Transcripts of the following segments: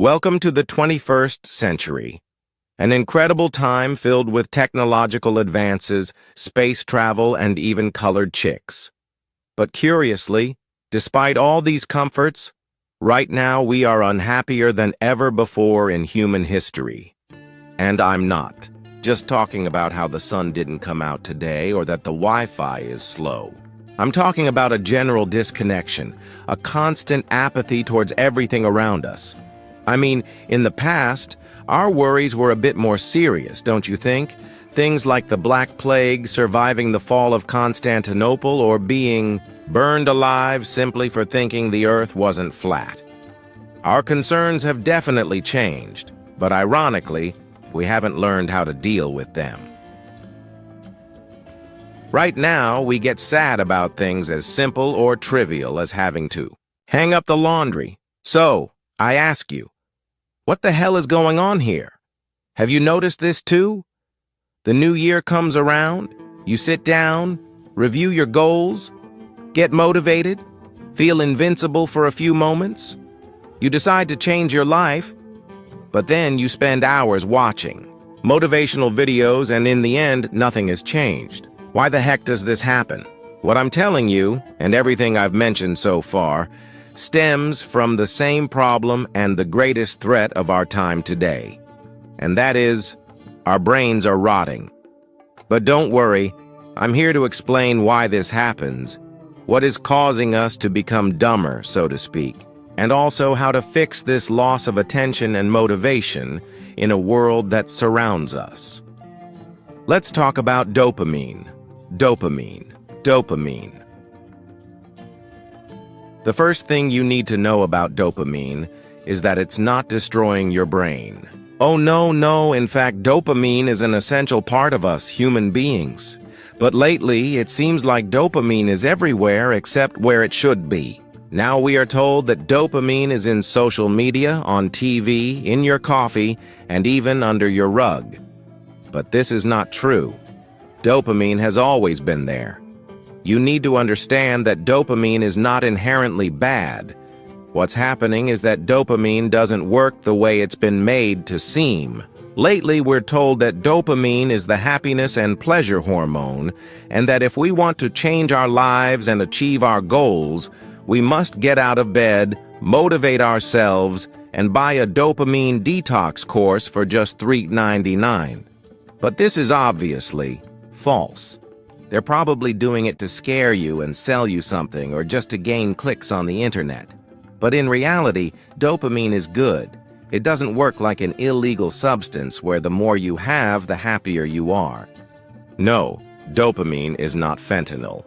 Welcome to the 21st century, an incredible time filled with technological advances, space travel, and even colored chicks. But curiously, despite all these comforts, right now we are unhappier than ever before in human history. And I'm not just talking about how the sun didn't come out today or that the Wi-Fi is slow. I'm talking about a general disconnection, a constant apathy towards everything around us. I mean, in the past, our worries were a bit more serious, don't you think? Things like the Black Plague, surviving the fall of Constantinople, or being burned alive simply for thinking the Earth wasn't flat. Our concerns have definitely changed, but ironically, we haven't learned how to deal with them. Right now, we get sad about things as simple or trivial as having to hang up the laundry. So, I ask you, what the hell is going on here? Have you noticed this too? The new year comes around, you sit down, review your goals, get motivated, feel invincible for a few moments. You decide to change your life, but then you spend hours watching motivational videos, and in the end, nothing has changed. Why the heck does this happen? What I'm telling you, and everything I've mentioned so far, stems from the same problem and the greatest threat of our time today. And that is, our brains are rotting. But don't worry, I'm here to explain why this happens, what is causing us to become dumber, so to speak, and also how to fix this loss of attention and motivation in a world that surrounds us. Let's talk about dopamine. Dopamine. The first thing you need to know about dopamine is that it's not destroying your brain. Oh no, in fact, dopamine is an essential part of us human beings. But lately, it seems like dopamine is everywhere except where it should be. Now we are told that dopamine is in social media, on TV, in your coffee, and even under your rug. But this is not true. Dopamine has always been there. You need to understand that dopamine is not inherently bad. What's happening is that dopamine doesn't work the way it's been made to seem. Lately, we're told that dopamine is the happiness and pleasure hormone, and that if we want to change our lives and achieve our goals, we must get out of bed, motivate ourselves, and buy a dopamine detox course for just $3.99. But this is obviously false. They're probably doing it to scare you and sell you something, or just to gain clicks on the internet. But in reality, dopamine is good. It doesn't work like an illegal substance where the more you have, the happier you are. No, dopamine is not fentanyl.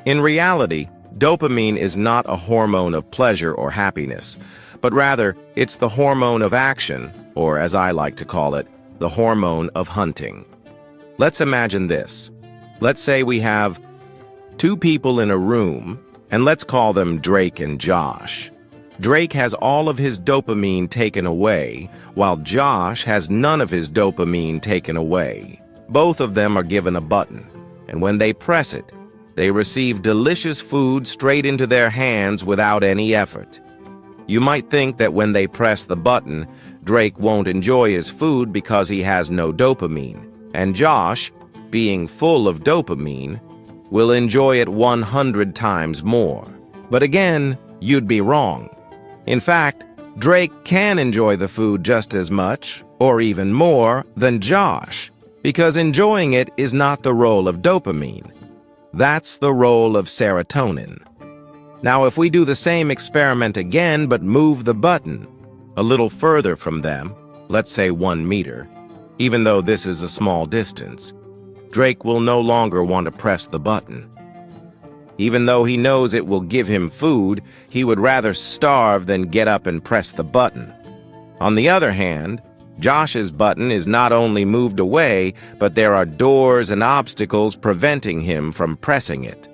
In reality, dopamine is not a hormone of pleasure or happiness, but rather, it's the hormone of action, or as I like to call it, the hormone of hunting. Let's imagine this. Let's say we have two people in a room, and let's call them Drake and Josh. Drake has all of his dopamine taken away, while Josh has none of his dopamine taken away. Both of them are given a button, and when they press it, they receive delicious food straight into their hands without any effort. You might think that when they press the button, Drake won't enjoy his food because he has no dopamine. And Josh, being full of dopamine, will enjoy it 100 times more. But again, you'd be wrong. In fact, Drake can enjoy the food just as much, or even more, than Josh, because enjoying it is not the role of dopamine. That's the role of serotonin. Now, if we do the same experiment again but move the button a little further from them, let's say 1 meter, even though this is a small distance, Drake will no longer want to press the button. Even though he knows it will give him food, he would rather starve than get up and press the button. On the other hand, Josh's button is not only moved away, but there are doors and obstacles preventing him from pressing it.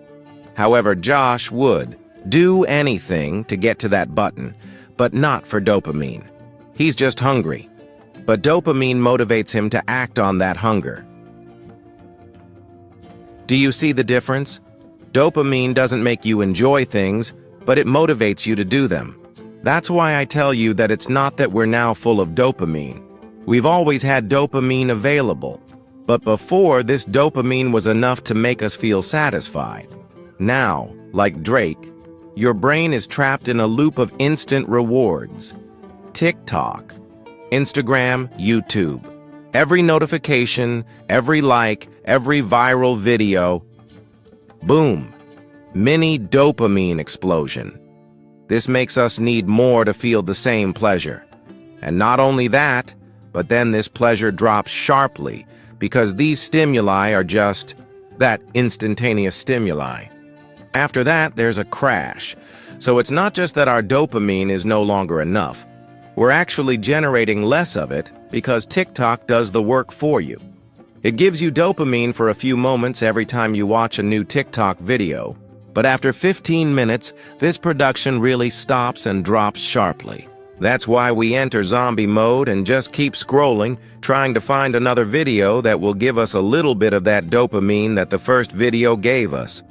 However, Josh would do anything to get to that button, but not for dopamine. He's just hungry. But dopamine motivates him to act on that hunger. Do you see the difference? Dopamine doesn't make you enjoy things, but it motivates you to do them. That's why I tell you that it's not that we're now full of dopamine. We've always had dopamine available. But before, this dopamine was enough to make us feel satisfied. Now, like Drake, your brain is trapped in a loop of instant rewards. TikTok, Instagram, YouTube. Every notification, every like, every viral video. Boom. Mini dopamine explosion. This makes us need more to feel the same pleasure. And not only that, but then this pleasure drops sharply because these stimuli are just that instantaneous stimuli. After that, there's a crash. So it's not just that our dopamine is no longer enough. We're actually generating less of it because TikTok does the work for you. It gives you dopamine for a few moments every time you watch a new TikTok video. But after 15 minutes, this production really stops and drops sharply. That's why we enter zombie mode and just keep scrolling, trying to find another video that will give us a little bit of that dopamine that the first video gave us.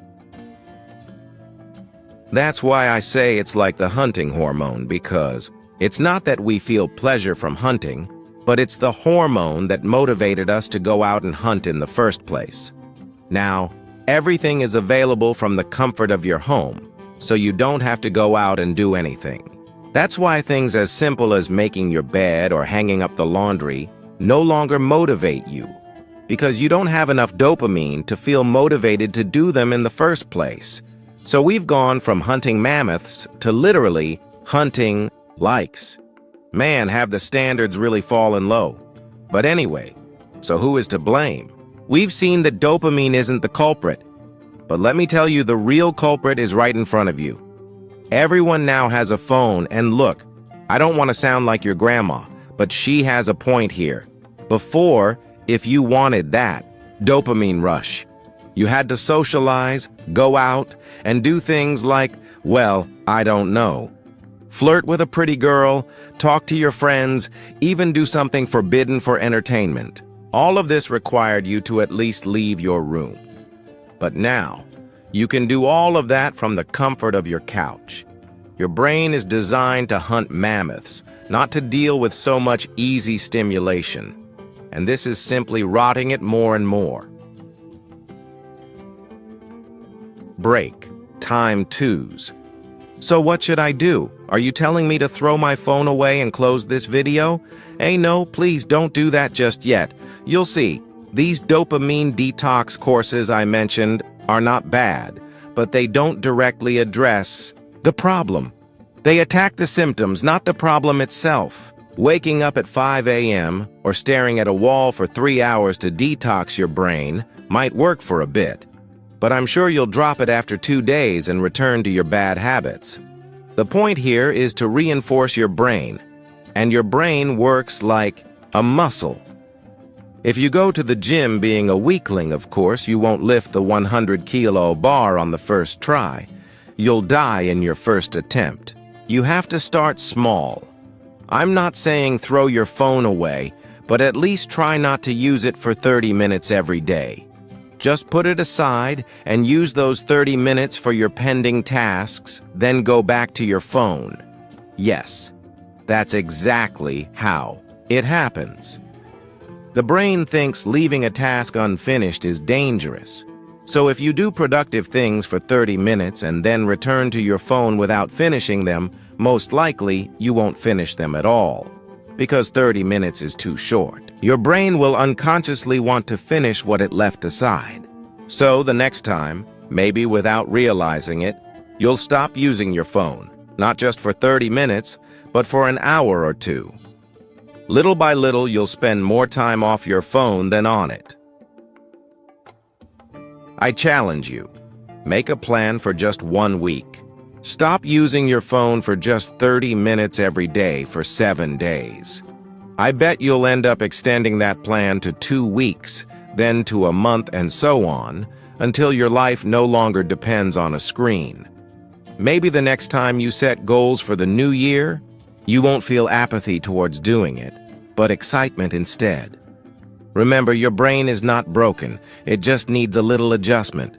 That's why I say it's like the hunting hormone, because it's not that we feel pleasure from hunting, but it's the hormone that motivated us to go out and hunt in the first place. Now, everything is available from the comfort of your home, so you don't have to go out and do anything. That's why things as simple as making your bed or hanging up the laundry no longer motivate you, because you don't have enough dopamine to feel motivated to do them in the first place. So we've gone from hunting mammoths to literally hunting likes. Man, have the standards really fallen low. But anyway, so who is to blame? We've seen that dopamine isn't the culprit. But let me tell you, the real culprit is right in front of you. Everyone now has a phone, and look, I don't want to sound like your grandma, but she has a point here. Before, if you wanted that dopamine rush, you had to socialize, go out, and do things like, well, I don't know. Flirt with a pretty girl, talk to your friends, even do something forbidden for entertainment. All of this required you to at least leave your room. But now, you can do all of that from the comfort of your couch. Your brain is designed to hunt mammoths, not to deal with so much easy stimulation. And this is simply rotting it more and more. Break. Time twos. So what should I do? Are you telling me to throw my phone away and close this video? Hey, no, please don't do that just yet. You'll see, these dopamine detox courses I mentioned are not bad, but they don't directly address the problem. They attack the symptoms, not the problem itself. Waking up at 5 a.m. or staring at a wall for 3 hours to detox your brain might work for a bit, but I'm sure you'll drop it after 2 days and return to your bad habits. The point here is to reinforce your brain, and your brain works like a muscle. If you go to the gym being a weakling, of course, you won't lift the 100-kilo bar on the first try. You'll die in your first attempt. You have to start small. I'm not saying throw your phone away, but at least try not to use it for 30 minutes every day. Just put it aside and use those 30 minutes for your pending tasks, then go back to your phone. Yes, that's exactly how it happens. The brain thinks leaving a task unfinished is dangerous. So if you do productive things for 30 minutes and then return to your phone without finishing them, most likely you won't finish them at all, because 30 minutes is too short. Your brain will unconsciously want to finish what it left aside. So the next time, maybe without realizing it, you'll stop using your phone, not just for 30 minutes, but for an hour or two. Little by little, you'll spend more time off your phone than on it. I challenge you, make a plan for just 1 week. Stop using your phone for just 30 minutes every day for 7 days. I bet you'll end up extending that plan to 2 weeks, then to a month, and so on, until your life no longer depends on a screen. Maybe the next time you set goals for the new year, you won't feel apathy towards doing it, but excitement instead. Remember, your brain is not broken. It just needs a little adjustment.